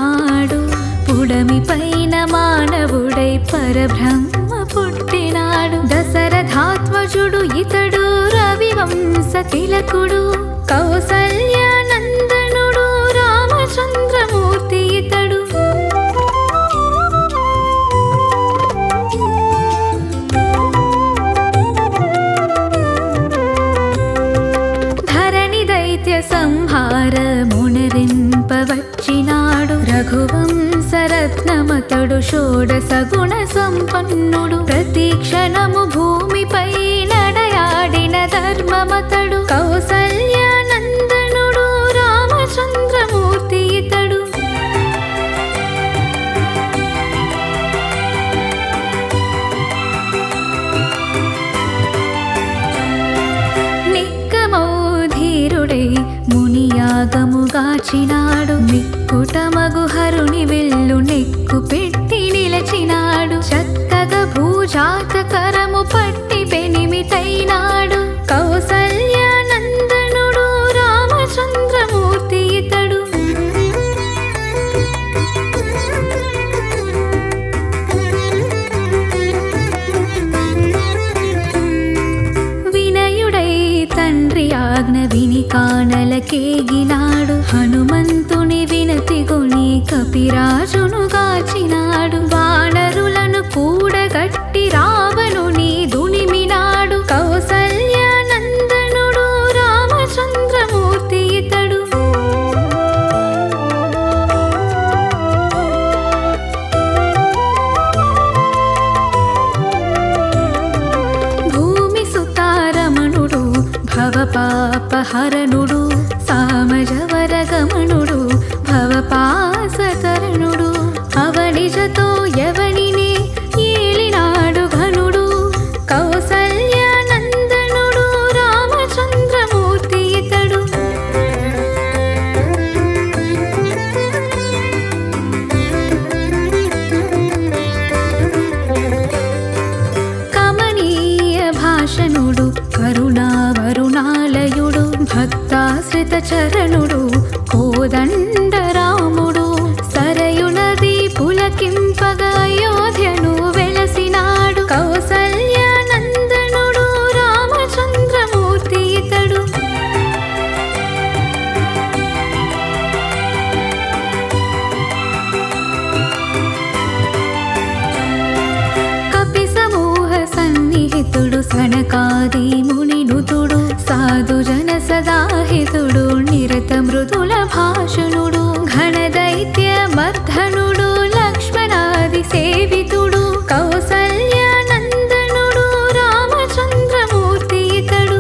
నాడు పుడమి పైన మానవుడై పరబ్రహ్మ పుట్టినాడు. దశరథాత్మజుడు ఇతడు రవివంశ తిలకుడు, కౌసల్యానందనుడు రామచంద్రమూర్తి ఇతడు. ధరణి దైత్య సంహార మునరింపవచ్చినాడు, రఘువంశరత్నమతడు షోడశ గుణ సంపన్నుడు. ప్రతి క్షణము భూమిపై నడయాడిన ధర్మమతడు, కౌసల్యానందనుడు రామచంద్రమూర్తి ఇతడు. నిక్కమౌ ధీరుడై మునియాగముగాచినాడు, నిక్కుటమగు హరుని విల్లు నెక్కు పెట్టి నిలచినాడు. చక్కగా భూజాతకరము పట్టి పెనిమితైనాడు, కౌసల్యానందనుడు రామచంద్రమూర్తి ఇతడు. వినయుడై తండ్రి ఆజ్ఞ విని కానలకేగినాడు, హనుమంతుని వినతిగొని కపిరాజును గాచినాడు. వానరులను కూడగట్టి రావణుని దునిమినాడు, కౌసల్యానందనుడు రామచంద్రమూర్తి ఇతడు. భూమి సుతారమణుడు భవపాపహరణుడు, సామజవరగమనుడు భవపాసతరణుడు. అవనిజతో యవనిని ఏలినాడు ఘనుడు, కౌసల్యానందనుడు రామచంద్రమూర్తి ఇతడు. కమనీయ భాషణుడు కరుణావరుణాలయుడు, భక్తాశ్రిత చరణుడు కోదండరాముడు. సరయు నది పులకింపగా అయోధ్యను వెలసినాడు, కౌసల్యానందనుడు రామచంద్రమూర్తి ఇతడు. కపి సమూహ సన్నిహితుడు సనకాది మునినుతుడు, సాధుజన సదాహితుడు నిరత మృదుల భాషణుడు. ఘనదైత్య మర్ధనుడు లక్ష్మణాది సేవితుడు, కౌసల్యానందనుడు రామచంద్రమూర్తి ఇతడు.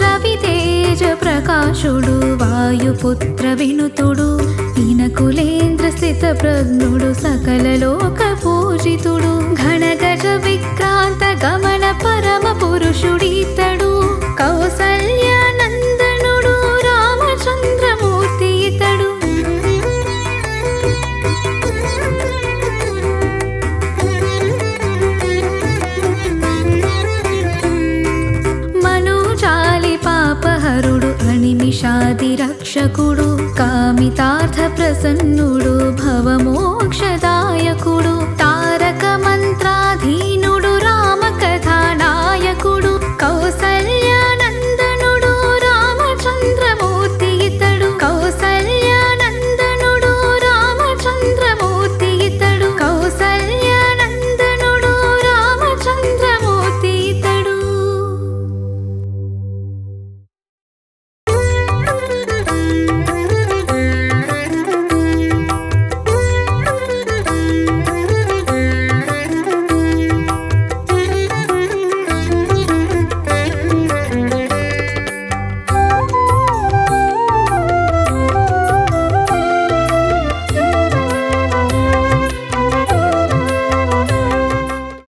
రవితేజ ప్రకాశుడు వాయుపుత్ర వినుతుడు, ఇనకులేంద్ర స్థిత ప్రజ్ఞుడు సకల లోక పూజితుడు. ఘనగజ విక్రాంత గమన పరమ పురుషుడితడు, కౌసల్యానందనుడు రామచంద్రమూర్తి ఇతడు. మనోజాలి పాపహరుడు అనిమిషాది రక్షకుడు,